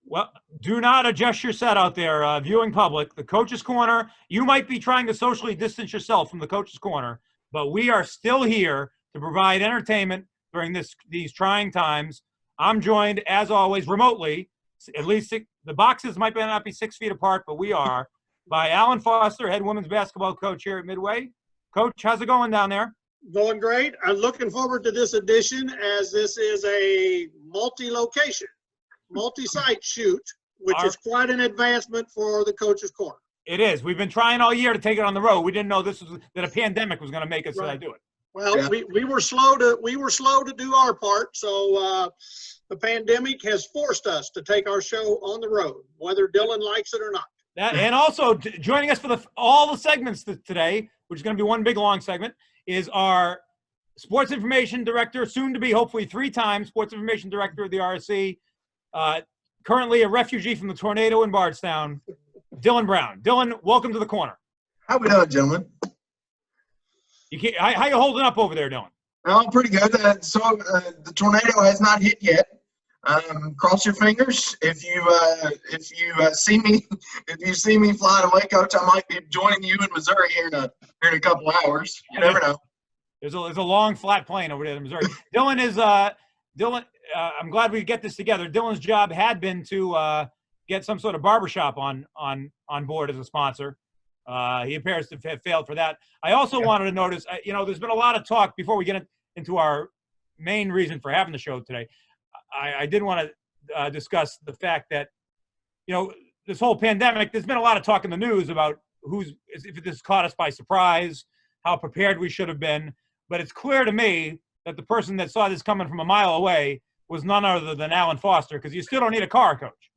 Well, do not adjust your set out there, viewing public. The Coach's Corner, you might be trying to socially distance yourself from the Coach's Corner, but we are still here to provide entertainment during these trying times. I'm joined, as always, remotely, at least the boxes might not be 6 feet apart, but we are, by Alan Foster, head women's basketball coach here at Midway. Coach, how's it going down there? Going great. I'm looking forward to this edition, as this is a multi-location, multi-site shoot, which is quite an advancement for the Coach's Corner. It is. We've been trying all year to take it on the road. We didn't know that a pandemic was going to make us do it. Well, yeah. we were slow to do our part, so the pandemic has forced us to take our show on the road, whether Dylan likes it or not. And also joining us for all the segments today, which is going to be one big long segment, is our sports information director, soon to be hopefully 3-time sports information director of the RSC, currently a refugee from the tornado in Bardstown, Dylan Brown. Dylan, welcome to the corner. How we doing, gentlemen? How you holding up over there, Dylan? Oh, pretty good. The tornado has not hit yet. Cross your fingers. If you see me flying away, Coach, I might be joining you in Missouri here in a couple hours. You never know. There's a long flat plane over there in Missouri. Dylan. I'm glad we get this together. Dylan's job had been to get some sort of barbershop on board as a sponsor. He appears to have failed for that. I also wanted to notice, there's been a lot of talk before we get into our main reason for having the show today. I did want to discuss the fact that, this whole pandemic, there's been a lot of talk in the news about if this caught us by surprise, how prepared we should have been. But it's clear to me that the person that saw this coming from a mile away was none other than Alan Foster, because you still don't need a car, Coach.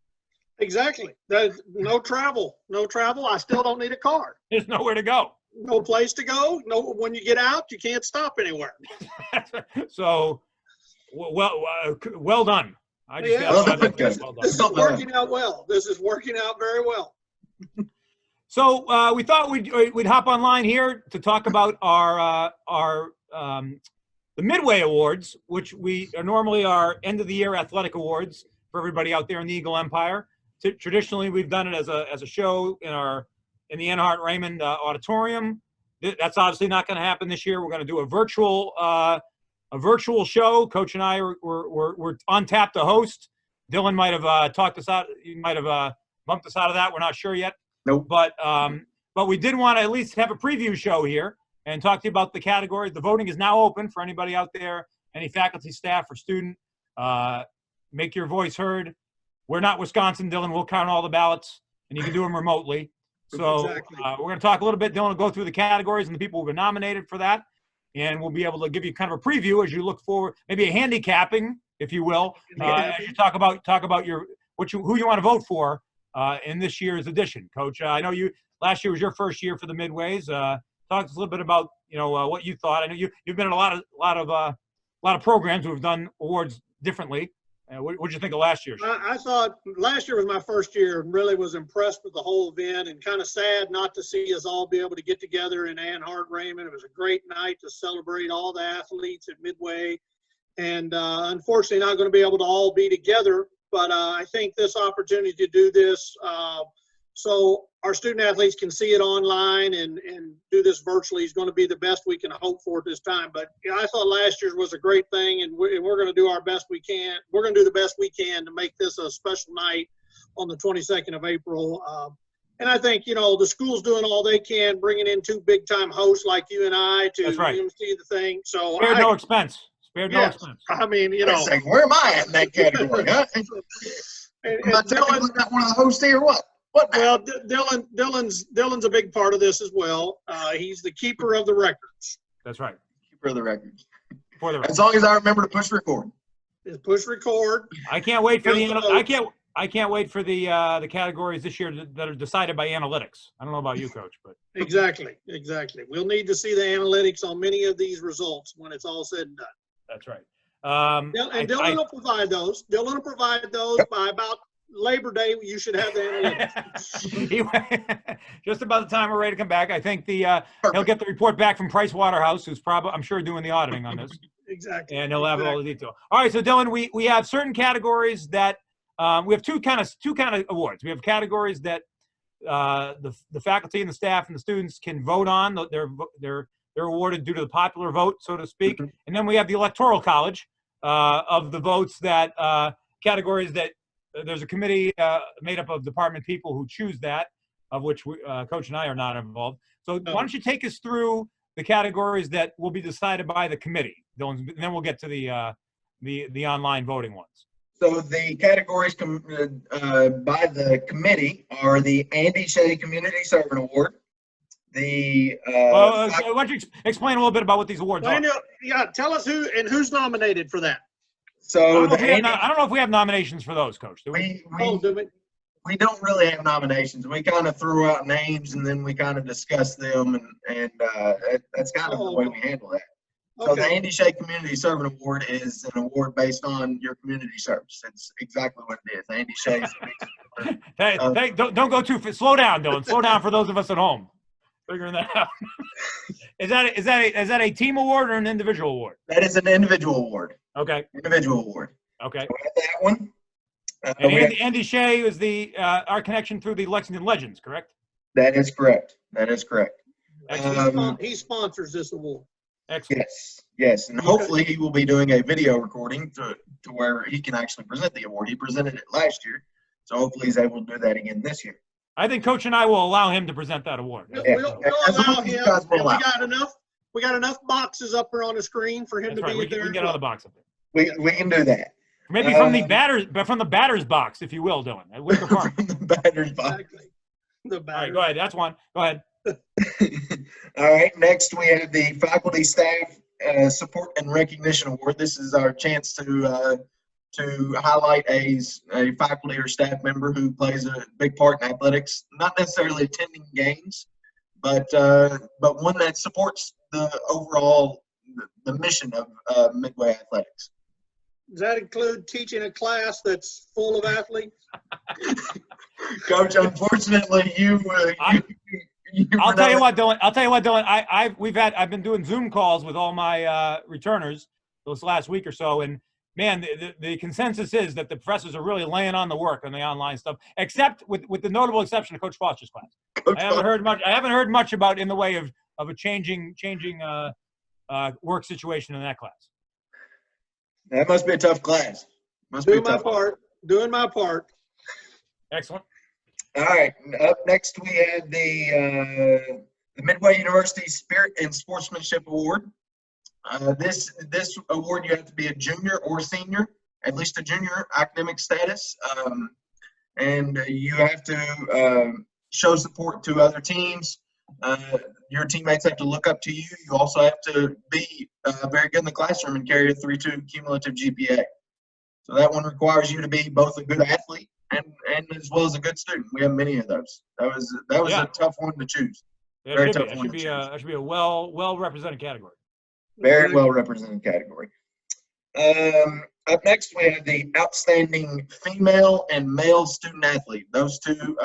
Exactly. There's no travel. I still don't need a car. There's nowhere to go. No place to go. No, when you get out, you can't stop anywhere. So, well done. Well done. This is working out well. This is working out very well. So we thought we'd hop online here to talk about the Midway Awards, which are normally our end of the year athletic awards for everybody out there in the Eagle Empire. Traditionally, we've done it as a show in the Earnhardt Raymond Auditorium. That's obviously not going to happen this year. We're going to do a virtual show. Coach and I were on tap to host. Dylan might have talked us out. He might have bumped us out of that. We're not sure yet. Nope. But we did want to at least have a preview show here and talk to you about the categories. The voting is now open for anybody out there, any faculty, staff, or student. Make your voice heard. We're not Wisconsin, Dylan. We'll count all the ballots, and you can do them remotely. So exactly. We're going to talk a little bit. Dylan will go through the categories and the people who've been nominated for that, and we'll be able to give you kind of a preview as you look forward, maybe a handicapping, if you will, as you talk about who you want to vote for in this year's edition. Coach, I know last year was your first year for the Midways. Talk to us a little bit about what you thought. I know you've been in a lot of programs who have done awards differently. What did you think of last year? I thought last year was my first year and really was impressed with the whole event, and kind of sad not to see us all be able to get together in Earnhardt Raymond. It was a great night to celebrate all the athletes at Midway, and unfortunately not going to be able to all be together. But I think this opportunity to do this so our student athletes can see it online and do this virtually is going to be the best we can hope for at this time. But I thought last year's was a great thing, and we're going to do our best we can. We're going to do the best we can to make this a special night on the 22nd of April. And I think, the school's doing all they can, bringing in 2 big-time hosts like you and I to see the thing. So Spared no expense. I mean, where am I in that category? Huh? Am I telling that one of the hosts here or what? Well, Dylan's a big part of this as well. He's the keeper of the records. That's right. Keeper of the records. For the record. As long as I remember to push record. Push record. I can't wait for I can't wait for the categories this year that are decided by analytics. I don't know about you, Coach, but exactly. We'll need to see the analytics on many of these results when it's all said and done. That's right. Dylan will provide those. Dylan will provide those by about Labor Day. You should have the analytics. Just about the time we're ready to come back. I think he'll get the report back from Price Waterhouse, who's probably, I'm sure, doing the auditing on this. Exactly. And he'll have all the detail. All right, so Dylan, we have certain categories that we have two kind of awards. We have categories that the faculty and the staff and the students can vote on. They're awarded due to the popular vote, so to speak. Mhm. And then we have the electoral college of the votes that categories that there's a committee made up of department people who choose that, of which Coach and I are not involved. So why don't you take us through the categories that will be decided by the committee, and then we'll get to the online voting ones. So the categories by the committee are the Andy Shea Community Servant Award, the Why don't you explain a little bit about what these awards are? Yeah, tell us who's nominated for that. so I don't know if we have nominations for those, Coach. Do we? We don't really have nominations. We kind of threw out names and then we kind of discussed them, and that's kind of the way we handle that. So the Andy Shea Community Servant Award is an award based on your community service. It's exactly what it is. Andy Shea's don't go too fast. Slow down, Dylan. Slow down for those of us at home. Figuring that out. Is that a team award or an individual award? That is an individual award. Okay. Individual award. Okay. So we have that one. And Andy Shea is our connection through the Lexington Legends, correct? That is correct. That is correct. He sponsors this award. Excellent. Yes, and hopefully he will be doing a video recording to where he can actually present the award. He presented it last year, so hopefully he's able to do that again this year. I think Coach and I will allow him to present that award. We'll allow him. We got enough boxes up there on the screen for him to be there. We can get another box up there. We can do that. Maybe from the batter's box, if you will, Dylan. At Wicker Park. From the batter's box. Exactly. All right, go ahead. That's one. Go ahead. All right. Next, we have the Faculty Staff Support and Recognition Award. This is our chance to highlight a faculty or staff member who plays a big part in athletics. Not necessarily attending games, but one that supports the overall the mission of Midway Athletics. Does that include teaching a class that's full of athletes? Coach, unfortunately, I'll tell you what, Dylan. I've been doing Zoom calls with all my returners this last week or so, and man, the consensus is that the professors are really laying on the work on the online stuff, except with the notable exception of Coach Foster's class. I haven't heard much about in the way of a changing work situation in that class. That must be a tough class. Doing my part. Excellent. All right. Up next, we had the Midway University Spirit and Sportsmanship Award. This award, you have to be a junior or senior, at least a junior academic status, and you have to show support to other teams. Your teammates have to look up to you. You also have to be very good in the classroom and carry a 3.2 cumulative GPA. So that one requires you to be both a good athlete and as well as a good student. We have many of those. That was a tough one to choose. That should be a well represented category. Very well represented category. Up next, we have the outstanding female and male student athlete. Those two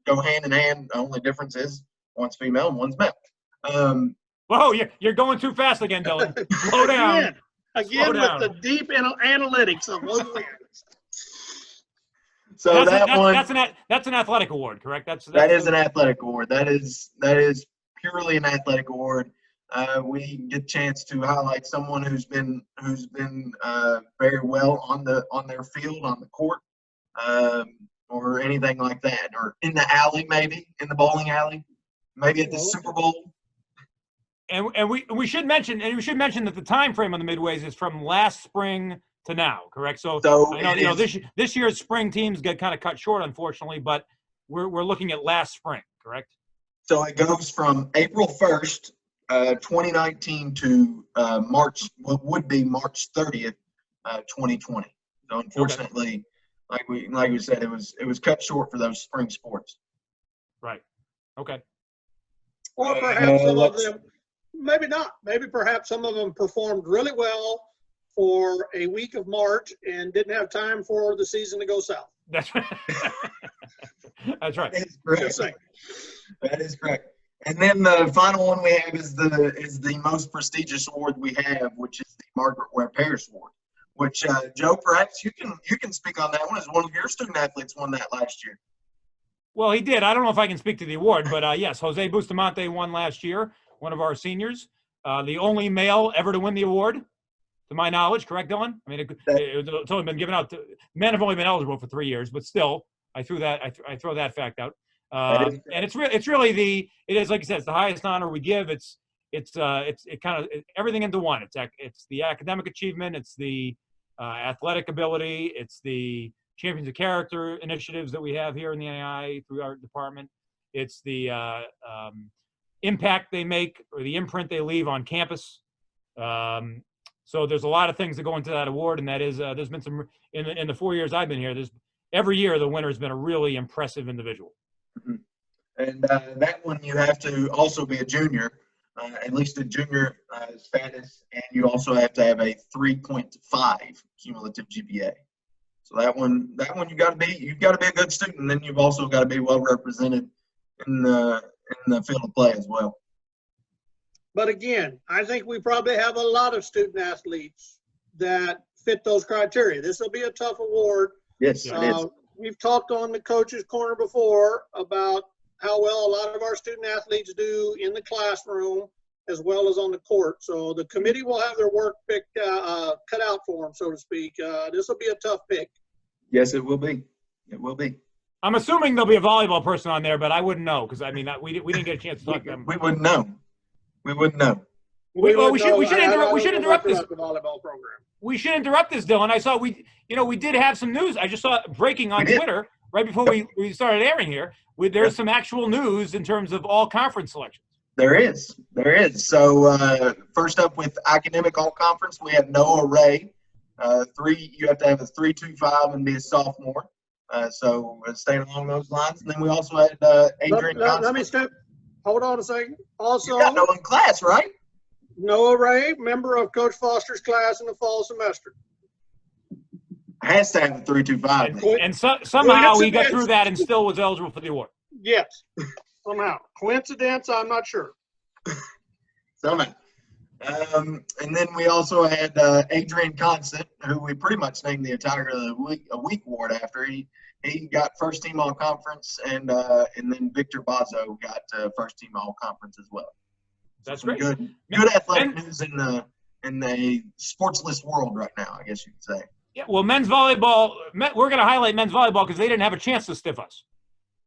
go hand in hand. The only difference is one's female and one's male. Whoa, you're going too fast again, Dylan. Slow down. Again with the deep analytics of those. So that's an athletic award, correct? That is an athletic award. That is purely an athletic award. We get a chance to highlight someone who's been very well on their field, on the court, or anything like that, or in the alley, maybe in the bowling alley, maybe at the Super Bowl. And we should mention that the time frame on the Midways is from last spring to now, correct? So I know this year's spring teams get kind of cut short, unfortunately, but we're looking at last spring, correct? So it goes from April 1st, 2019 to what would be March 30th, 2020. So unfortunately, like we said, it was cut short for those spring sports. Right. Okay. Or perhaps some of them, maybe not. Maybe perhaps some of them performed really well for a week of March and didn't have time for the season to go south. That's right. That's right. That is correct. That is correct. And then the final one we have is the most prestigious award we have, which is the Margaret Webb Parrish Award, which Joe, perhaps you can speak on that one, as one of your student athletes won that last year. Well, he did. I don't know if I can speak to the award, but yes, Jose Bustamante won last year, one of our seniors, the only male ever to win the award, to my knowledge. Correct, Dylan? I mean, it's only been given out to men. Have only been eligible for 3 years, but still, I throw that fact out. And it's really it is, like you said, it's the highest honor we give. It's kind of everything into one. It's the academic achievement, it's the athletic ability, it's the Champions of Character initiatives that we have here in the NAI through our department. It's the impact they make, or the imprint they leave on campus. So there's a lot of things that go into that award, and that is there's been some in the 4 years I've been here. Every year the winner has been a really impressive individual. Mm-hmm. And that one, you have to also be a junior, at least a junior status, and you also have to have a 3.5 cumulative GPA. So that one you've got to be a good student, and then you've also got to be well represented in the field of play as well. But again, I think we probably have a lot of student athletes that fit those criteria. This will be a tough award. Yes, it is. We've talked on the coaches' corner before about how well a lot of our student athletes do in the classroom as well as on the court. So the committee will have their work cut out for them, so to speak. This will be a tough pick. Yes, it will be. It will be. I'm assuming there'll be a volleyball person on there, but I wouldn't know, because I mean we didn't get a chance to talk to them. We wouldn't know. We wouldn't know. We should interrupt this. The volleyball program. We should interrupt this, Dylan. I saw we did have some news. I just saw breaking on Twitter right before we started airing here. There's some actual news in terms of all conference selections. There is. So first up with academic all conference, we have Noah Ray. You have to have a 3.25 and be a sophomore. So staying along those lines. And then we also had Adrian. Let me step. Hold on a second. Also, you got Noah in class, right? Noah Ray, member of Coach Foster's class in the fall semester. Has to have the 3.25. And somehow he got through that and still was eligible for the award. Yes, somehow. Coincidence? I'm not sure. Somehow. And then we also had Adrian Constant, who we pretty much named the entire week award after. He got first team all conference, and then Victor Bazo got first team all conference as well. That's great. Good athletic news in the sports list world right now, I guess you could say. Yeah, well, men's volleyball. We're going to highlight men's volleyball because they didn't have a chance to stiff us.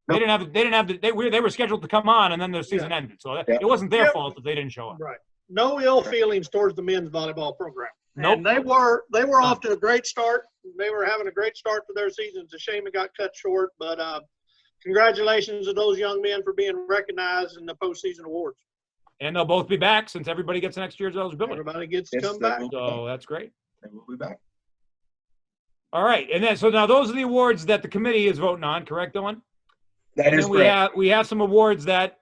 They were scheduled to come on, and then their season ended. So it wasn't their fault that they didn't show up. Right. No ill feelings towards the men's volleyball program. Nope. And they were off to a great start. They were having a great start to their season. It's a shame it got cut short, but congratulations to those young men for being recognized in the postseason awards. And they'll both be back since everybody gets next year's eligibility. Everybody gets to come back. So that's great. They will be back. All right. And then, so now those are the awards that the committee is voting on, correct, Dylan? That is correct. We have some awards that,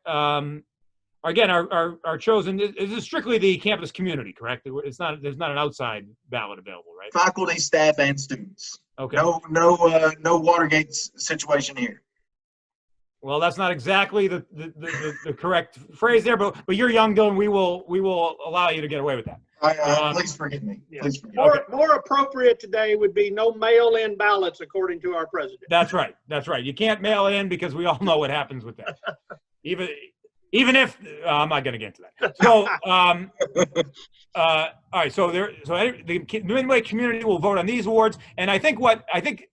again, are chosen. This is strictly the campus community, correct? There's not an outside ballot available, right? Faculty, staff, and students. Okay. No Watergate situation here. Well, that's not exactly the correct phrase there, but you're young, Dylan. We will allow you to get away with that. Please forgive me. Yeah. Please forgive me. More appropriate today would be no mail-in ballots, according to our president. That's right. You can't mail it in because we all know what happens with that. Even if I'm not going to get into that. So, all right. So the Midway community will vote on these awards, and I think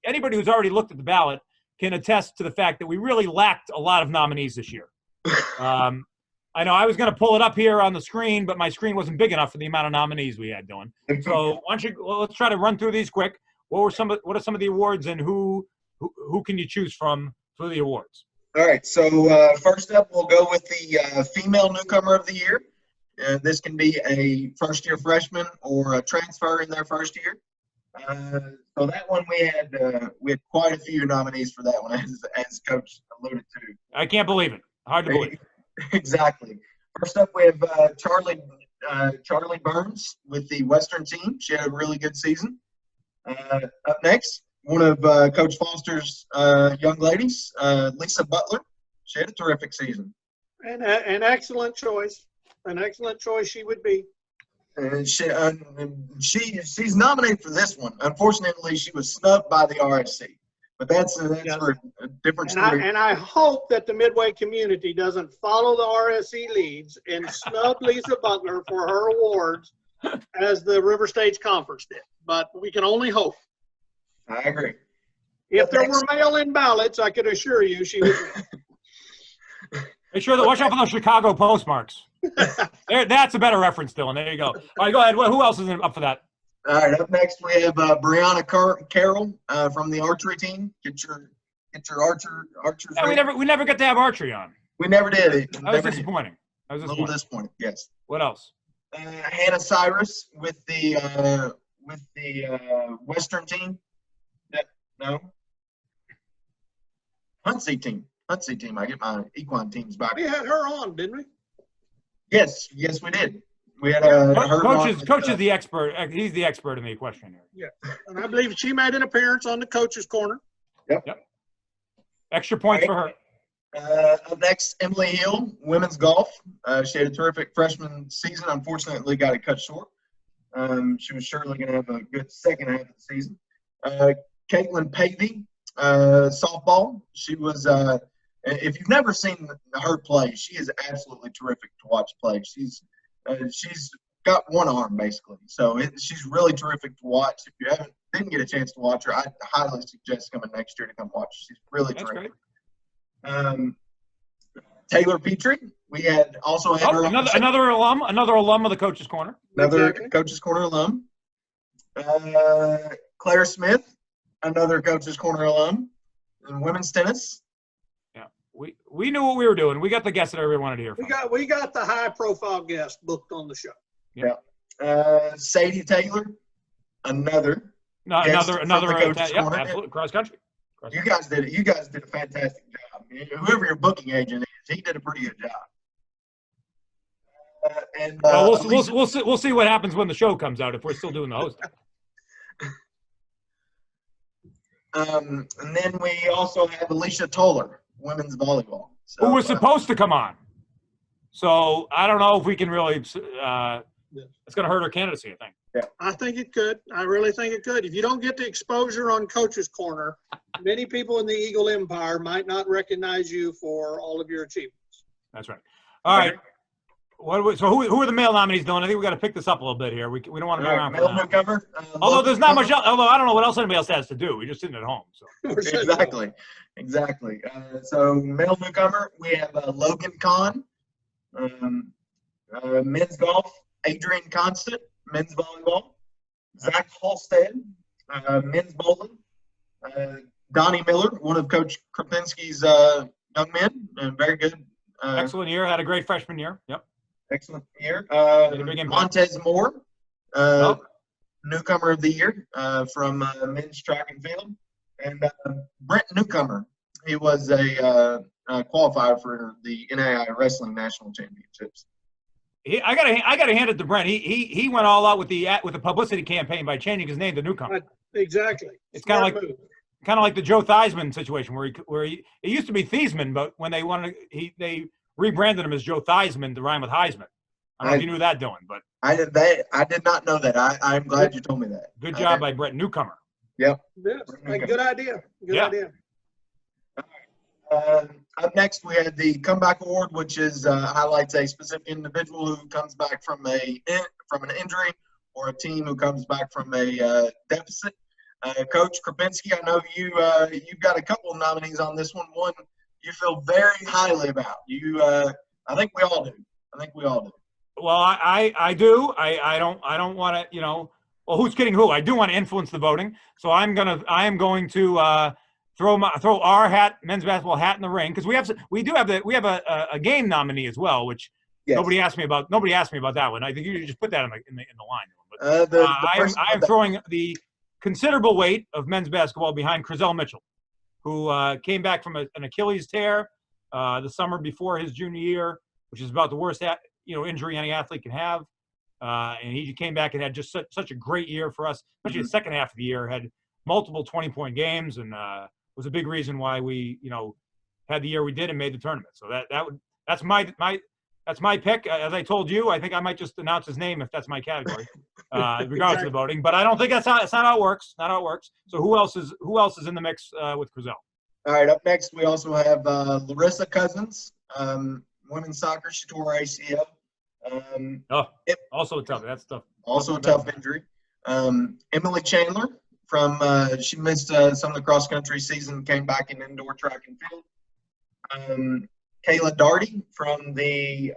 anybody who's already looked at the ballot can attest to the fact that we really lacked a lot of nominees this year. I know I was going to pull it up here on the screen, but my screen wasn't big enough for the amount of nominees we had, Dylan. So let's try to run through these quick. What are some of the awards, and who can you choose from for the awards? All right. So first up, we'll go with the female newcomer of the year. This can be a first-year freshman or a transfer in their first year. So that one we had quite a few nominees for that one, as Coach alluded to. I can't believe it. Hard to believe. Exactly. First up, we have Charlie Burns with the Western team. She had a really good season. Up next, one of Coach Foster's young ladies, Lisa Butler. She had a terrific season. And an excellent choice. An excellent choice she would be. She's nominated for this one. Unfortunately, she was snubbed by the RSC. But that's Yes. for a different And story. I hope that the Midway community doesn't follow the RSC leads and snub Lisa Butler for her awards as the River States Conference did. But we can only hope. I agree. If there were mail-in ballots, I could assure you she would win. Make sure that watch out for those Chicago postmarks. That's a better reference, Dylan. There you go. All right, go ahead. Who else is up for that? All right, up next we have Brianna Carroll from the archery team. Get your archer. Yeah, we never got to have archery on. We never did. That was disappointing. A little disappointing. Yes. What else? Hannah Cyrus with the Western team. No. Huntsy team. I get my equine teams back. We had her on, didn't we? Yes, we did. We had Coach is the expert. He's the expert in the equestrian area. Yeah, and I believe she made an appearance on the coach's corner. Yep. Extra points for her. Up next, Emily Hill, women's golf. She had a terrific freshman season. Unfortunately, got it cut short. She was surely going to have a good second half of the season. Caitlin Pavey, softball. She was. If you've never seen her play, she is absolutely terrific to watch play. She's got one arm basically, so she's really terrific to watch. If you didn't get a chance to watch her, I highly suggest coming next year to come watch. She's really terrific. Great. Taylor Petrie, we had also had her another alum of the Coach's Corner. Another Coach's Corner alum. Claire Smith, another Coach's Corner alum in women's tennis. We knew what we were doing. We got the guests that everybody wanted to hear from. We got the high profile guest booked on the show. Yeah. Sadie Taylor, another absolutely cross country. You guys did a fantastic job. Whoever your booking agent is, he did a pretty good job. We'll see what happens when the show comes out if we're still doing the hosting. And then we also have Alicia Toller, women's volleyball. So, who was supposed to come on. So I don't know if we can really it's going to hurt her candidacy, I think. Yeah. I think it could. I really think it could. If you don't get the exposure on Coach's Corner, many people in the Eagle Empire might not recognize you for all of your achievements. That's right. All right. So who are the male nominees, Dylan? I think we got to pick this up a little bit here. We don't want to go around. Male newcomer. Although there's not much else. Although I don't know what else anybody else has to do. We're just sitting at home. So. Exactly. So male newcomer, we have Logan Kahn. Men's golf, Adrian Constant. Men's volleyball, Zach Halstead. Men's bowling, Donnie Miller, one of Coach Krapinski's young men. Very good. Excellent year. Had a great freshman year. Yep. Excellent year. Montez Moore, newcomer of the year from men's track and field. And Brent Newcomer, he was a qualifier for the NAI Wrestling National Championships. I gotta hand it to Brent. He went all out with the publicity campaign by changing his name to Newcomer. Exactly. It's kind of like the Joe Theismann situation where it used to be Theismann, but when they rebranded him as Joe Theismann to rhyme with Heisman. I don't know if you knew that, Dylan, but I did not know that. I'm glad you told me that. Good job by Brent Newcomer. Yep. Yes. Good idea. Good idea. Up next, we had the Comeback Award, which highlights a specific individual who comes back from an injury or a team who comes back from a deficit. Coach Krapinski, I know you've got a couple of nominees on this one. One you feel very highly about. I think we all do. Well, I do. I don't want to. Well, who's kidding who? I do want to influence the voting, so I am going to throw our men's basketball hat in the ring, because we have a game nominee as well, which nobody asked me about. Nobody asked me about that one. I think you just put that in the line. But I am throwing the considerable weight of men's basketball behind Crizell Mitchell, who came back from an Achilles tear the summer before his junior year, which is about the worst injury any athlete can have. And he came back and had just such a great year for us, especially the second half of the year. Had multiple 20-point games, and was a big reason why we had the year we did and made the tournament. So that's That's my pick. As I told you, I think I might just announce his name if that's my category, regardless of the voting. But I don't think that's not how it works. Not how it works. So who else is in the mix with Crizel? All right, up next we also have Larissa Cousins, women's soccer. She tore her ACL. Also tough. That's tough. Also a tough injury. Emily Chandler she missed some of the cross country season, came back in indoor track and field. Kayla Darty from the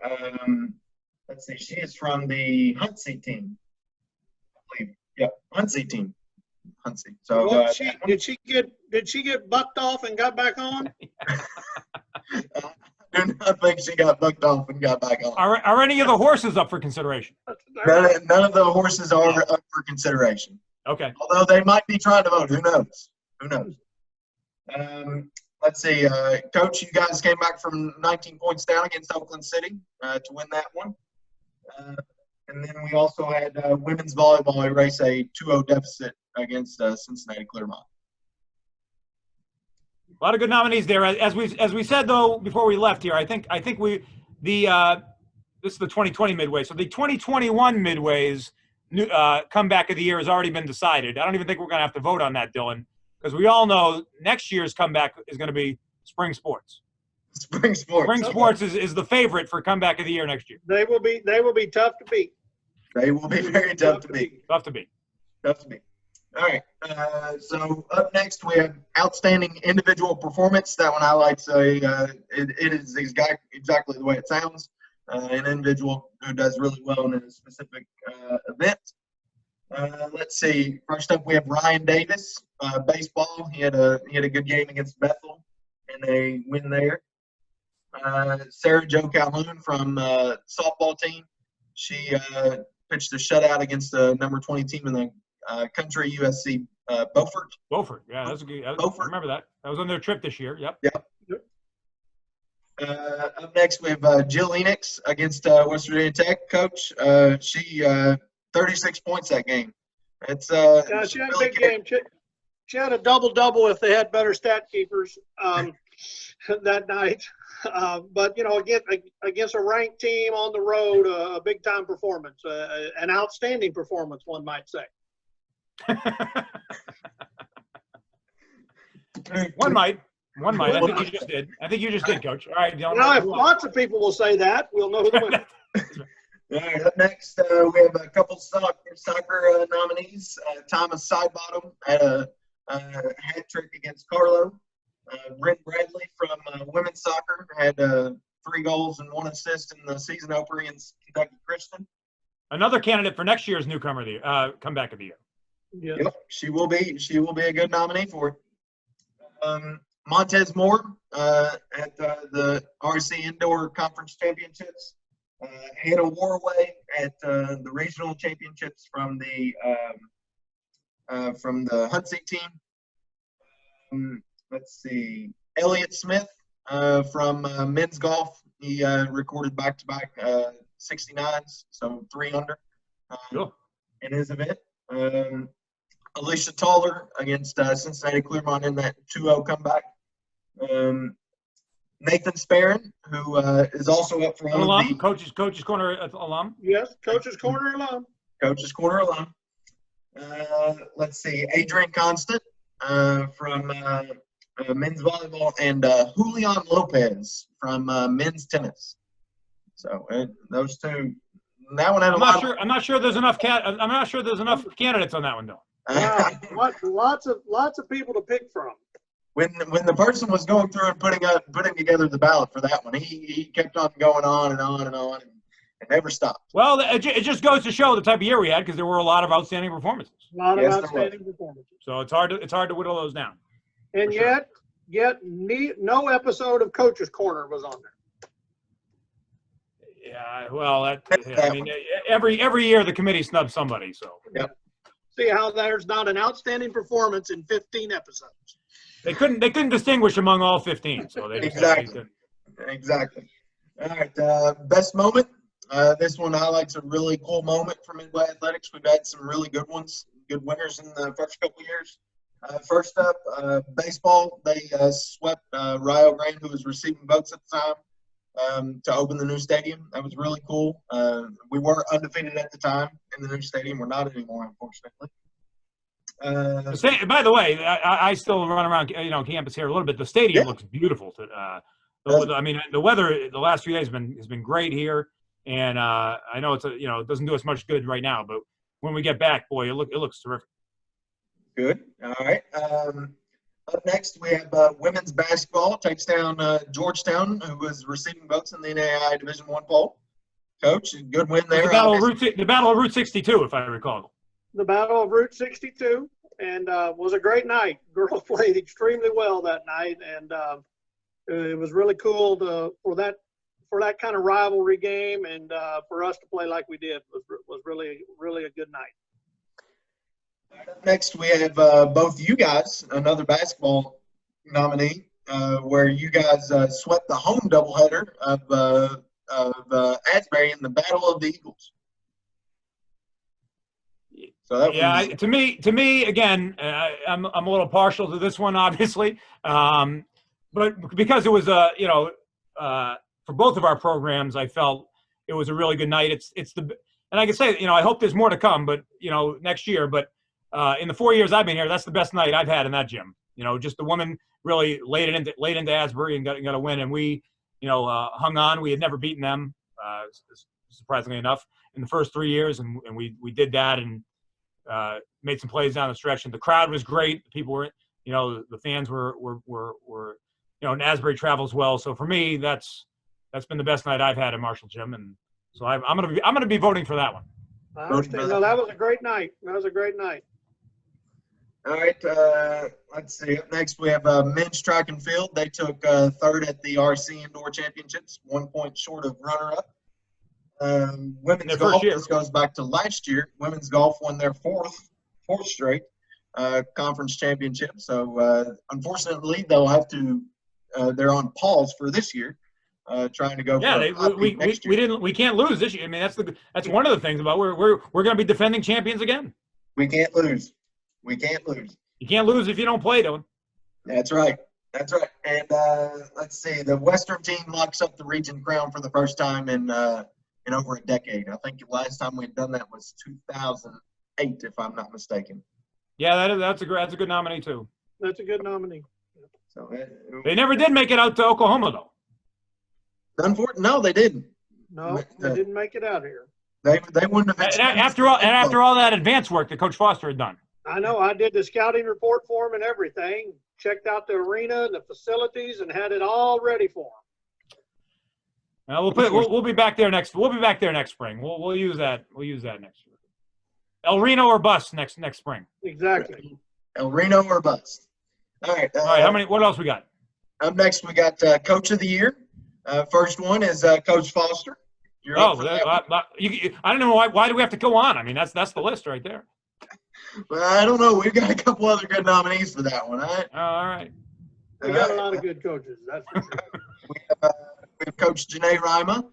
she is from the Huntsy team, I believe. Yeah, Huntsy team. Huntsy. So did she get bucked off and got back on? I do not think she got bucked off and got back on. Are any of the horses up for consideration? None of the horses are up for consideration. Okay. Although they might be trying to vote. Who knows? Let's see. Coach, you guys came back from 19 points down against Oakland City to win that one. And then we also had women's volleyball erase a 2-0 deficit against Cincinnati Clearmont. A lot of good nominees there. As we said though before we left here, I think this is the 2020 Midway. So the 2021 Midways comeback of the year has already been decided. I don't even think we're going to have to vote on that, Dylan, because we all know next year's comeback is going to be spring sports. Spring sports is the favorite for comeback of the year next year. They will be tough to beat. They will be very tough to beat. Tough to beat. All right. So up next we have outstanding individual performance. That one highlights it is exactly the way it sounds. An individual who does really well in a specific event. Let's see. First up, we have Ryan Davis, baseball. He had a good game against Bethel, and a win there. Sarah Jo Calhoun from softball team. She pitched a shutout against the number 20 team in the country, USC Beaufort. Beaufort, yeah, that's a good. I remember that. That was on their trip this year. Yep. Up next, we have Jill Enix against West Virginia Tech. Coach, she 36 points that game. It's she had a big game. She had a double if they had better stat keepers that night. But against a ranked team on the road, a big time performance, an outstanding performance, one might say. One might. I think you just did. Coach. All right. If lots of people will say that, we'll know who the winner. All right. Up next, we have a couple soccer nominees. Thomas Sidebottom had a hat trick against Carlo. Brent Bradley from women's soccer had 3 goals and 1 assist in the season opener against Kentucky Christian. Another candidate for next year's newcomer of the year, comeback of the year. Yeah. Yep, she will be a good nominee for it. Montez Moore at the RC Indoor Conference Championships. Hannah Warway at the regional championships from the Huntsy team. Let's see. Elliott Smith from men's golf. He recorded back-to-back 69s, so 3 under in his event. Alicia Toller against Cincinnati Clearmont in that 2-0 comeback. Nathan Sparron, who is also up for one alum, of the Coach's Corner alum. Yes, Coach's Corner alum. Coach's Corner alum. Let's see, Adrian Constant from men's volleyball, and Julian Lopez from men's tennis. So those two. That one had I'm not sure there's enough candidates on that one though. Wow, lots of people to pick from. When the person was going through and putting together the ballot for that one, he kept on going on and on and on and never stopped. Well, it just goes to show the type of year we had, because there were a lot of outstanding performances. A lot of outstanding performances. So it's hard to whittle those down. And yet no episode of Coach's Corner was on there. Yeah, well, I mean, every year the committee snubs somebody. So yep. See how there's not an outstanding performance in 15 episodes. They couldn't distinguish among all 15. So they exactly. All right, best moment. This one highlights a really cool moment for Midway Athletics. We've had some really good ones, good winners in the first couple of years. First up, baseball. They swept Rio Grande, who was receiving votes at the time. to open the new stadium. That was really cool. We were undefeated at the time in the new stadium. We're not anymore, unfortunately. By the way, I still run around, campus here a little bit. The stadium looks beautiful. I mean, the weather the last few days has been great here, and I know it doesn't do us much good right now, but when we get back, boy, it looks terrific. Good. All right. Up next, we have women's basketball takes down Georgetown, who was receiving votes in the NAIA Division I poll. Coach, good win there. The Battle of Route 62, if I recall. The Battle of Route 62, and was a great night. Girls played extremely well that night, and it was really cool for that kind of rivalry game, and for us to play like we did was really, really a good night. Next, we have both you guys, another basketball nominee, where you guys swept the home doubleheader of Asbury in the Battle of the Eagles. So that to me again, I'm a little partial to this one, obviously, but because it was for both of our programs, I felt it was a really good night. And I can say, I hope there's more to come, but next year, but. In the 4 years I've been here, that's the best night I've had in that gym. Just the women really laid into Asbury and got a win, and we, hung on. We had never beaten them, surprisingly enough, in the first 3 years, and we did that and made some plays down the stretch. And the crowd was great. The people were, the fans were and Asbury travels well. So for me, that's been the best night I've had in Marshall Gym, and so I'm gonna be voting for that one. I understand. No, that was a great night. All right, let's see. Up next, we have men's track and field. They took third at the RC Indoor Championships, 1 point short of runner-up. Women's golf, this goes back to last year. Women's golf won their fourth straight conference championship. So, unfortunately, they'll have to they're on pause for this year, trying to go. We can't lose this year. I mean, that's one of the things about we're going to be defending champions again. We can't lose. You can't lose if you don't play, Dylan. That's right. And let's see. The Western team locks up the region crown for the first time in over a decade. I think the last time we'd done that was 2008, if I'm not mistaken. Yeah, that's a good nominee too. That's a good nominee. So they never did make it out to Oklahoma, though. No, they didn't. No, they didn't make it out here. They wouldn't have. After all that advanced work that Coach Foster had done. I know. I did the scouting report for him and everything. Checked out the arena and the facilities and had it all ready for him. We'll be back there next. We'll be back there next spring. We'll use that. We'll use that next year. El Reno or bust next spring. Exactly. El Reno or bust. All right. All right. How many? What else we got? Up next, we got Coach of the Year. First one is Coach Foster. I don't know why do we have to go on? I mean, that's the list right there. Well, I don't know. We've got a couple other good nominees for that one. All right. All right. We got a lot of good coaches. That's for sure. We have Coach Janae Rima,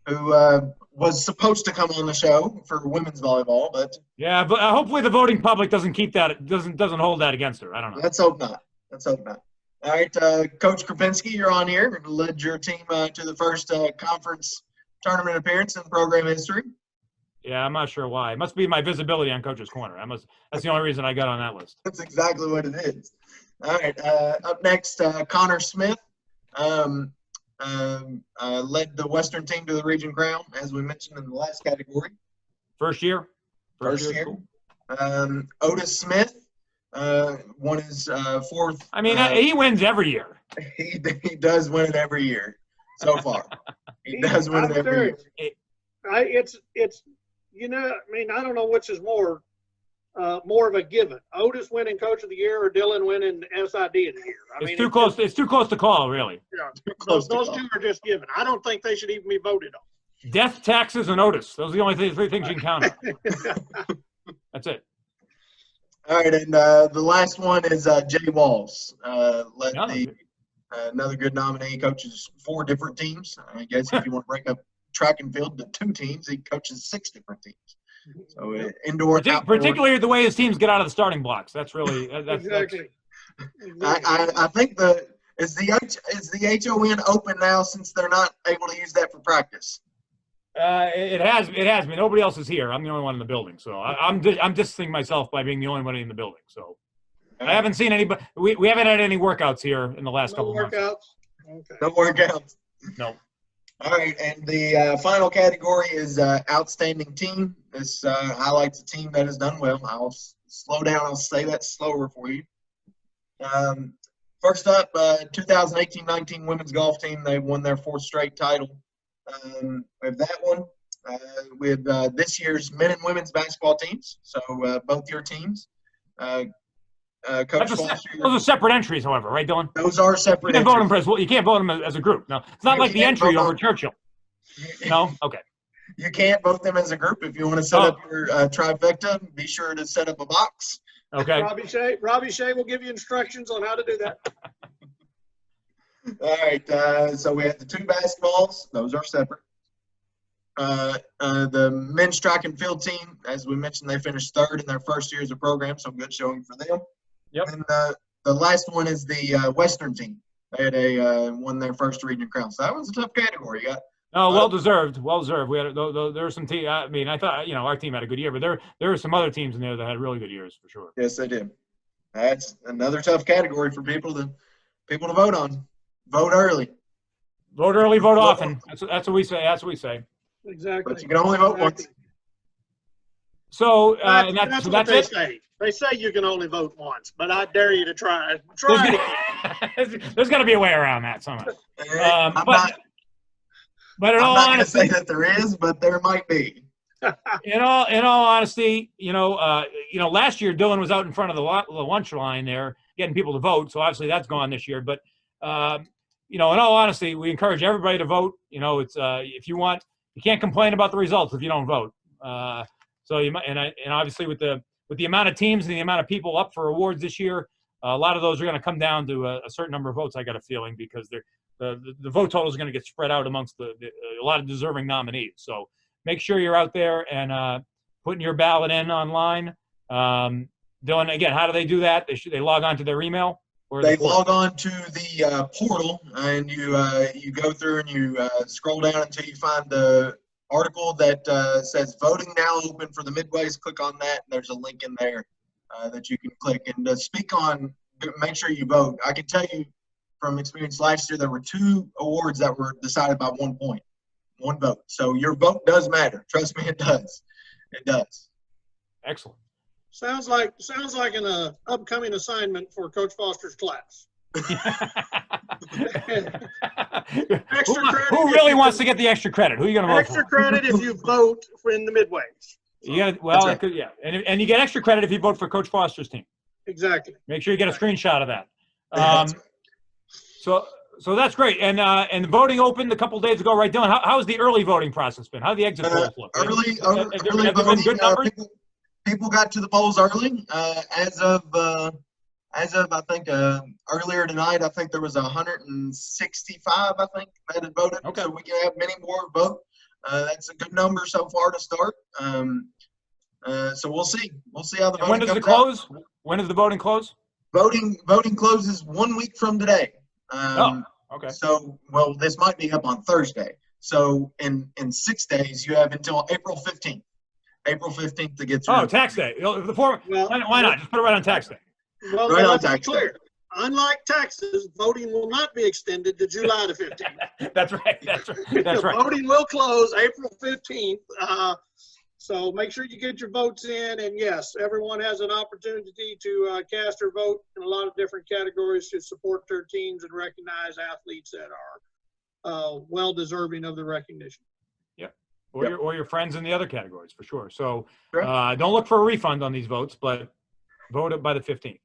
who was supposed to come on the show for women's volleyball, but yeah, but hopefully the voting public doesn't keep that doesn't hold that against her. I don't know. Let's hope not. All right, Coach Krapinski, you're on here. Led your team to the first conference tournament appearance in program history. Yeah, I'm not sure why. It must be my visibility on Coach's Corner. That's the only reason I got on that list. That's exactly what it is. All right. Up next, Connor Smith led the Western team to the region crown, as we mentioned in the last category. First year. Cool. Otis Smith won his fourth. I mean, he wins every year. He does win it every year so far. He does win it every year. I don't know which is more of a given. Otis winning Coach of the Year or Dylan winning SID of the Year. It's too close. It's too close to call, really. Yeah, those two are just given. I don't think they should even be voted on. Death, taxes, and Otis. Those are the only three things you can count on. That's it. All right, and the last one is Jay Walls. Another good nominee. He coaches 4 different teams. I guess if you want to break up track and field to 2 teams, he coaches 6 different teams. So indoor, particularly the way his teams get out of the starting blocks. That's really exactly. I think Is the HON open now since they're not able to use that for practice? It has been. Nobody else is here. I'm the only one in the building, so I'm distancing myself by being the only one in the building. So I haven't seen anybody. We haven't had any workouts here in the last couple of months. Okay. No workouts. No. All right, and the final category is outstanding team. This highlights a team that has done well. I'll slow down. I'll say that slower for you. First up, 2018-19 women's golf team. They won their 4th straight title. We have that one. With this year's men and women's basketball teams. So both your teams. Coach Foster, those are separate entries, however, right, Dylan? those are separate. You can't vote them as a group. No, it's not like the entry over Churchill. No, okay. You can't vote them as a group. If you want to set up your trifecta, be sure to set up a box. Okay. Robbie Shea will give you instructions on how to do that. All right. So we have the 2 basketballs. Those are separate. The men's track and field team, as we mentioned, they finished 3rd in their first year as a program, so good showing for them. Yep. And the last one is the Western team. They had won their first region crown. So that was a tough category. You got well deserved. Well deserved. We had there were some teams. I mean, I thought our team had a good year, but there were some other teams in there that had really good years for sure. Yes, they did. That's another tough category for people to vote on. Vote early. Vote early, vote often. That's what we say. That's what we say. Exactly. But you can only vote once. So that's what they it. say. They say you can only vote once, but I dare you to try. Try it again. There's got to be a way around that somehow. But in I'm all not going to honesty, say that there is, but there might be. in all honesty, last year Dylan was out in front of the lunch line there getting people to vote. So obviously that's gone this year. But in all honesty, we encourage everybody to vote. It's if you want, you can't complain about the results if you don't vote. So you might, and obviously with the amount of teams and the amount of people up for awards this year, a lot of those are going to come down to a certain number of votes. I got a feeling because the vote total is going to get spread out amongst a lot of deserving nominees. So make sure you're out there and putting your ballot in online. Dylan, again, how do they do that? They log on to their email? Or They log on to the portal, and you go through and you scroll down until you find the article that says voting now open for the Midways. Click on that, and there's a link in there that you can click. And make sure you vote. I can tell you from experience last year, there were 2 awards that were decided by 1 point, 1 vote. So your vote does matter. Trust me, it does. It does. Excellent. Sounds like an upcoming assignment for Coach Foster's class. Extra credit. Who really wants to get the extra credit? Who are you going to vote extra for? Credit if you vote in the Midways. You got well, right. yeah, and you get extra credit if you vote for Coach Foster's team. Exactly. Make sure you get a screenshot of that. So that's great. And the voting opened a couple of days ago, right, Dylan? How's the early voting process been? How do the exit polls look? Early Have there been good numbers? People got to the polls early. As of I think earlier tonight, I think there was 165. I think that had voted. Okay. So we can have many more vote. That's a good number so far to start. So we'll see. We'll see how the voting when does it close? When does the voting close? Voting closes 1 week from today. Okay. So, this might be up on Thursday. So in 6 days, you have until April 15th. April 15th to get through. Oh, tax day. Why not? Just put it right on tax day. Well, Right on let's be tax day. clear. Unlike taxes, voting will not be extended to July the 15th. That's right. That's right. Voting will close April 15th. So make sure you get your votes in. And yes, everyone has an opportunity to cast their vote in a lot of different categories to support their teams and recognize athletes that are well-deserving of the recognition. Yep. Or your friends in the other categories, for sure. So Sure. Don't look for a refund on these votes, but vote it by the 15th.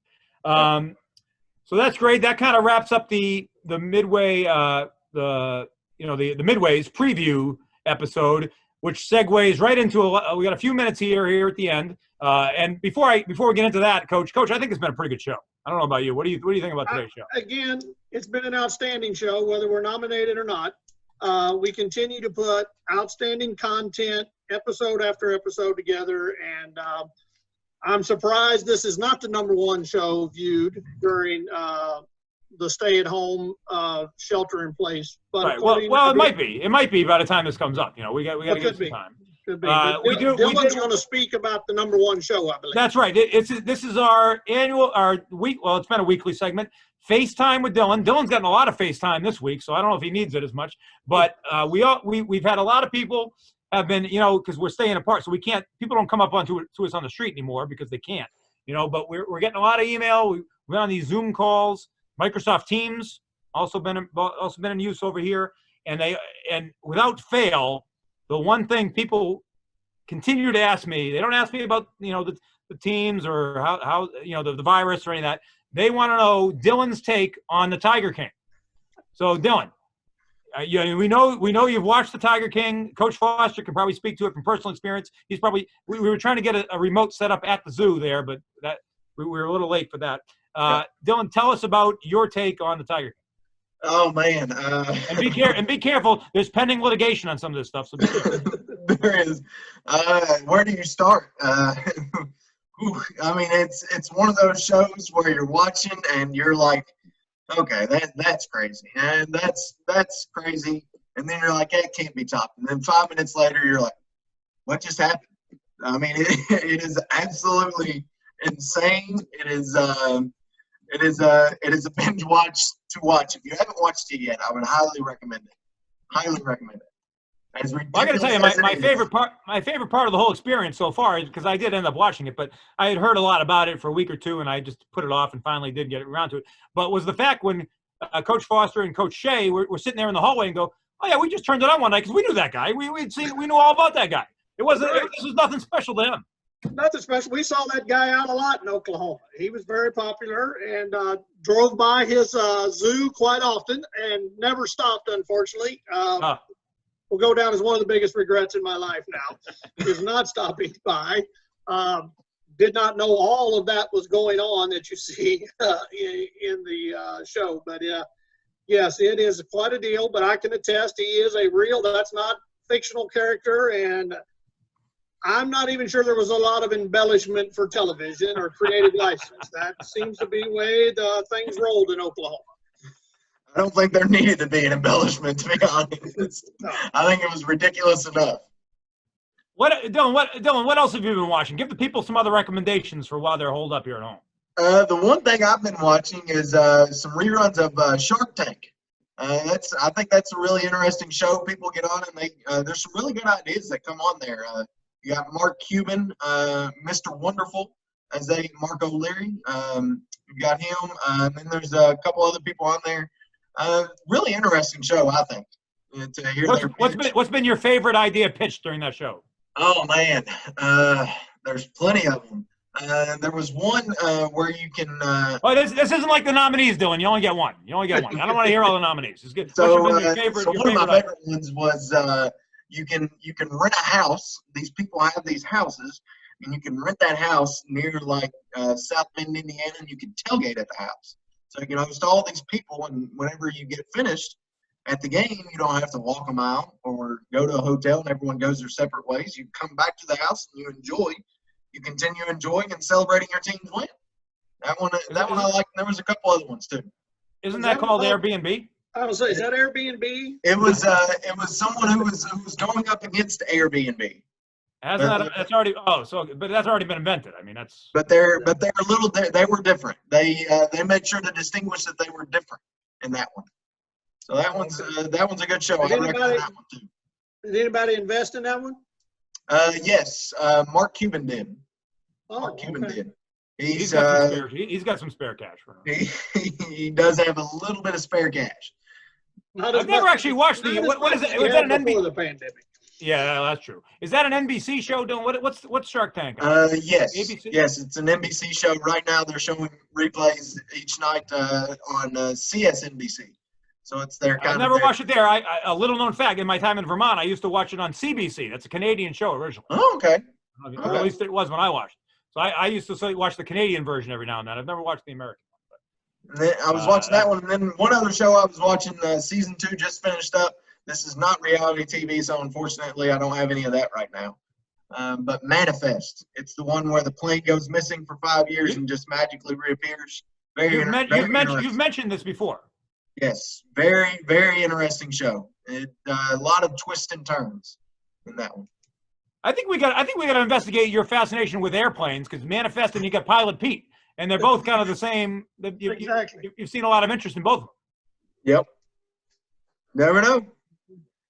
So that's great. That kind of wraps up the Midway, the Midways preview episode, which segues right into we got a few minutes here at the end. And before we get into that, Coach, I think it's been a pretty good show. I don't know about you. What do you think about today's show? Again, it's been an outstanding show, whether we're nominated or not. We continue to put outstanding content, episode after episode together, and I'm surprised this is not the #1 show viewed during the stay-at-home shelter in place. But Right. Well, it might be. It might be by the time this comes up. You know, we got to give it some time. Could be. Dylan's going to speak about the #1 show, I believe. That's right. This is our week. Well, it's been a weekly segment. FaceTime with Dylan. Dylan's gotten a lot of FaceTime this week, so I don't know if he needs it as much. But we've had a lot of people have been, you know, because we're staying apart, so we can't. People don't come up to us on the street anymore because they can't. You know, but we're getting a lot of email. We're on these Zoom calls. Microsoft Teams also been in use over here, and without fail, the one thing people continue to ask me, they don't ask me about, you know, the teams or how you know the virus or any of that. They want to know Dylan's take on the Tiger King. So Dylan, we know you've watched the Tiger King. Coach Foster can probably speak to it from personal experience. He's probably we were trying to get a remote set up at the zoo there, but that we were a little late for that. Dylan, tell us about your take on the Tiger King. Oh man! And be careful. There's pending litigation on some of this stuff. So be careful. There is. Where do you start? I mean, it's one of those shows where you're watching and you're like, okay, that's crazy, and that's crazy, and then you're like, that can't be topped, and then 5 minutes later you're like, what just happened? I mean, it is absolutely insane. It is a binge watch to watch. If you haven't watched it yet, I would highly recommend it. Highly recommend it. Well, I got to tell you, my favorite part of the whole experience so far is because I did end up watching it, but I had heard a lot about it for a week or two, and I just put it off and finally did get around to it. But was the fact when Coach Foster and Coach Shea were sitting there in the hallway and go, "Oh yeah, we just turned it on one night because we knew that guy. We knew all about that guy. This was nothing special to him." Nothing special. We saw that guy out a lot in Oklahoma. He was very popular and drove by his zoo quite often and never stopped, unfortunately. Will go down as one of the biggest regrets in my life now, is not stopping by. Did not know all of that was going on that you see in the show. But yes, it is quite a deal. But I can attest he is that's not fictional character. And I'm not even sure there was a lot of embellishment for television or creative license. That seems to be the way the things rolled in Oklahoma. I don't think there needed to be an embellishment, to be honest. I think it was ridiculous enough. Dylan, what else have you been watching? Give the people some other recommendations for while they're holed up here at home. The one thing I've been watching is some reruns of Shark Tank. I think that's a really interesting show. People get on and there's some really good ideas that come on there. You got Mark Cuban, Mr. Wonderful, Mark O'Leary. You got him, and then there's a couple other people on there. Really interesting show, I think. To hear what's been your favorite idea pitched during that show? Oh man, there's plenty of them. There was one where you can. This isn't like the nominees, Dylan. You only get one. I don't want to hear all the nominees. It's good. So, one of my favorite ones was you can rent a house. These people have these houses, and you can rent that house near like South Bend, Indiana, and you can tailgate at the house. So you can host all these people, and whenever you get finished at the game, you don't have to walk a mile or go to a hotel and everyone goes their separate ways. You come back to the house and you continue enjoying and celebrating your team's win. That one I like. There was a couple other ones too. Isn't that called Airbnb? I was say, is that Airbnb? It was someone who was going up against Airbnb. That's already but that's already been invented. I mean But they're they were different. They made sure to distinguish that they were different in that one. So that one's a good show. I recommend that one too. Did anybody invest in that one? Yes, Mark Cuban did. Mark Cuban did. He's got some spare cash for him. He does have a little bit of spare cash. I've never actually watched what is it? Was that an before the pandemic? Yeah, that's true. Is that an NBC show, Dylan? What's Shark Tank? Yes. ABC? Yes, it's an NBC show. Right now they're showing replays each night on CSNBC. So it's their kind I've never watched it there. A little known fact, in my time in Vermont, I used to watch it on CBC. That's a Canadian show originally. Oh, okay. Or at least it was when I watched. So I used to watch the Canadian version every now and then. I've never watched the American one. Then I was watching that one, and then one other show I was watching, season 2 just finished up. This is not reality TV, so unfortunately I don't have any of that right now. But Manifest, it's the one where the plane goes missing for 5 years and just magically reappears. You've mentioned this before. Yes, very, very interesting show. A lot of twists and turns in that one. I think we got to investigate your fascination with airplanes, because Manifest and you got Pilot Pete, and they're both kind of the same. Exactly. You've seen a lot of interest in both of them. Yep. Never know.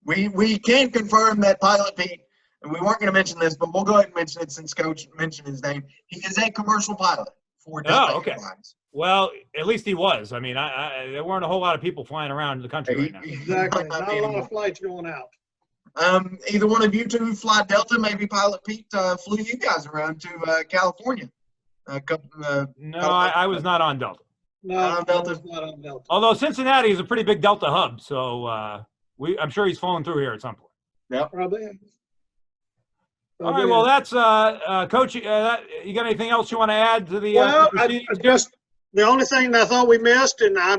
We can confirm that Pilot Pete, and we weren't going to mention this, but we'll go ahead and mention it since Coach mentioned his name. He is a commercial pilot for Delta Airlines. Well, at least he was. I mean, there weren't a whole lot of people flying around the country right now. Exactly. Not a lot of flights going out. Either one of you two fly Delta. Maybe Pilot Pete flew you guys around to California. No, I was not on Delta. No, Delta's not on Delta. Although Cincinnati is a pretty big Delta hub, so I'm sure he's flown through here at some point. Yep. Probably. All right. Well, that's Coach. You got anything else you want to add to the? Well, just the only thing that I thought we missed, and I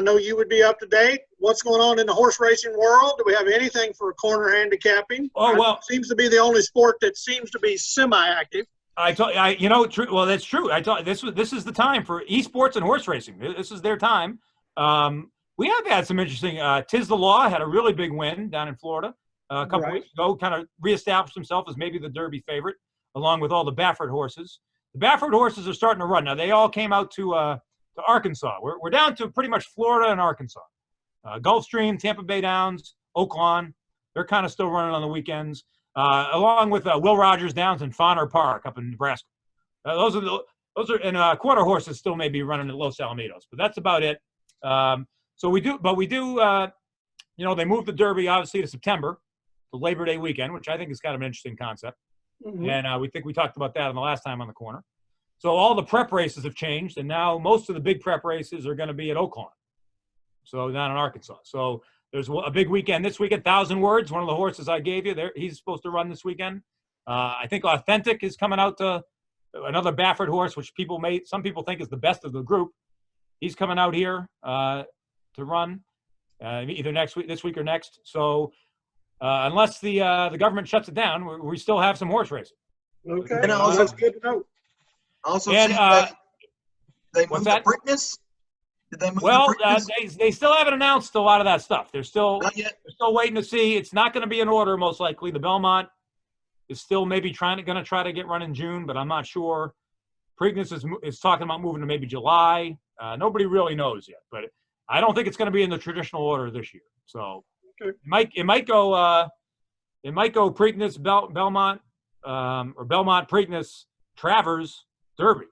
know you would be up to date. What's going on in the horse racing world? Do we have anything for corner handicapping? Oh, well, it seems to be the only sport that seems to be semi-active. Well, that's true. This is the time for esports and horse racing. This is their time. We have had some interesting. Tiz the Law had a really big win down in Florida a couple weeks ago. Kind of reestablished himself as maybe the Derby favorite, along with all the Baffert horses. The Baffert horses are starting to run now. They all came out to Arkansas. We're down to pretty much Florida and Arkansas, Gulfstream, Tampa Bay Downs, Oaklawn. They're kind of still running on the weekends, along with Will Rogers Downs and Fauner Park up in Nebraska. Those are and quarter horses still may be running at Los Alamitos, but that's about it. So we do. They moved the Derby obviously to September, the Labor Day weekend, which I think is kind of an interesting concept. Mm-hmm. And we talked about that on the last time on the corner. So all the prep races have changed, and now most of the big prep races are going to be at Oaklawn, so down in Arkansas. So there's a big weekend this weekend. 1,000 Words, one of the horses I gave you there, he's supposed to run this weekend. I think Authentic is coming out to another Baffert horse, which some people think is the best of the group. He's coming out here to run either this week or next. So unless the government shuts it down, we still have some horse racing. Okay, that's good to know. Also, and, they moved the Preakness. Did they move well, the Preakness? They still haven't announced a lot of that stuff. They're still waiting to see. It's not going to be in order, most likely. The Belmont is still maybe going to try to get run in June, but I'm not sure. Preakness is talking about moving to maybe July. Nobody really knows yet, but I don't think it's going to be in the traditional order this year. So it might go Preakness, Belmont, or Belmont, Preakness, Travers, Derby,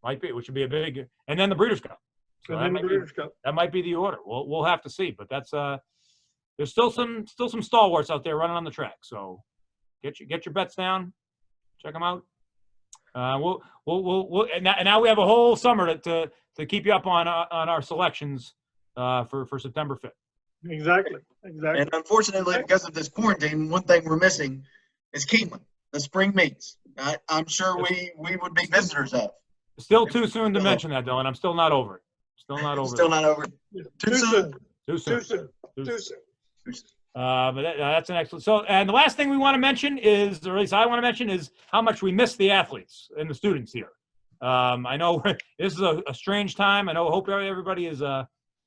which would be a big, and then the Breeders' Cup. So that might be the order. We'll have to see, but that's there's still some stalwarts out there running on the track. So get your bets down, check them out. We'll and now we have a whole summer to keep you up on our selections for September 5th. Exactly. And unfortunately, because of this quarantine, one thing we're missing is Keeneland, the spring meets. I'm sure we would be visitors of. Still too soon to mention that, Dylan. I'm still not over it. Still not over it. Too soon. But that's an excellent. So, and the last thing we want to mention is, or at least I want to mention, is how much we miss the athletes and the students here. I know this is a strange time. Hope everybody is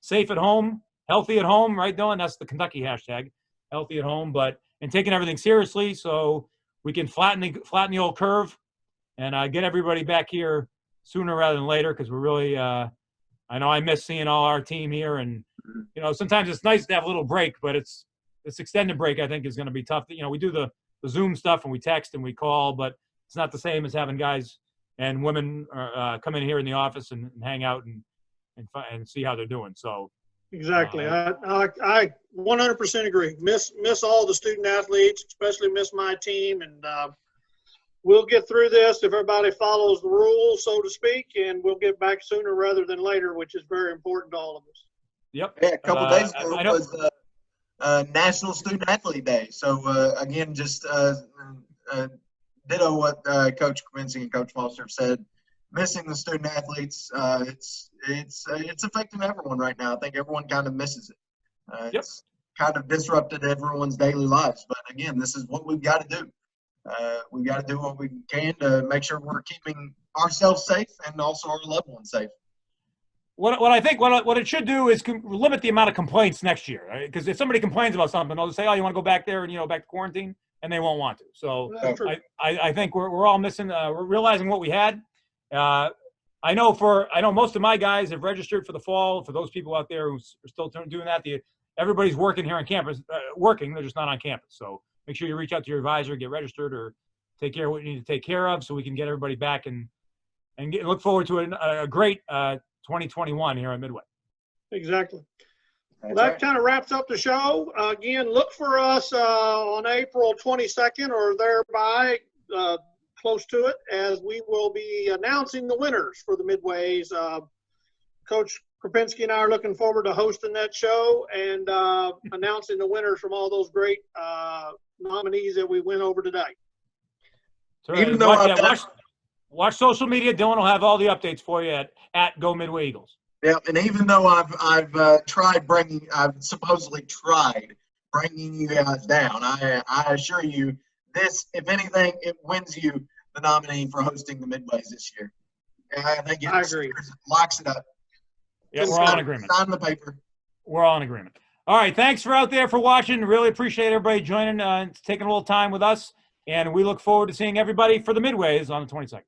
safe at home, healthy at home, right, Dylan? That's the Kentucky hashtag, healthy at home, and taking everything seriously so we can flatten the old curve and get everybody back here sooner rather than later, because we're really I know I miss seeing all our team here, and sometimes it's nice to have a little break, but this extended break I think is going to be tough. We do the Zoom stuff and we text and we call, but it's not the same as having guys and women come in here in the office and hang out and see how they're doing. So exactly, I 100% agree. Miss all the student athletes, especially miss my team, and we'll get through this if everybody follows the rules, so to speak, and we'll get back sooner rather than later, which is very important to all of us. Yep. Yeah, a couple days ago was National Student Athlete Day. So again, just ditto what Coach Quincy and Coach Foster have said. Missing the student athletes, it's affecting everyone right now. I think everyone kind of misses it. It's kind of disrupted everyone's daily lives. But again, this is what we've got to do. We've got to do what we can to make sure we're keeping ourselves safe and also our loved ones safe. what I think what it should do is limit the amount of complaints next year. Because if somebody complains about something, they'll just say, "Oh, you want to go back there and back to quarantine," and they won't want to. So I think we're all missing. We're realizing what we had. I know most of my guys have registered for the fall. For those people out there who are still doing that, everybody's working here on campus. Working, they're just not on campus. So make sure you reach out to your advisor, get registered, or take care of what you need to take care of, so we can get everybody back and look forward to a great 2021 here at Midway. Exactly. Well, that kind of wraps up the show. Again, look for us on April 22nd or thereby, close to it, as we will be announcing the winners for the Midways. Coach Krupinski and I are looking forward to hosting that show and announcing the winners from all those great nominees that we went over today. Even though Watch social media. Dylan will have all the updates for you at Go Midway Eagles. Yeah, and even though I've supposedly tried bringing you guys down, I assure you, this, if anything, it wins you the nominee for hosting the Midways this year. I think I agree. Locks it up. Yeah, we're all in agreement. Sign the paper. We're all in agreement. All right, thanks for out there for watching. Really appreciate everybody joining, taking a little time with us, and we look forward to seeing everybody for the Midways on the 22nd.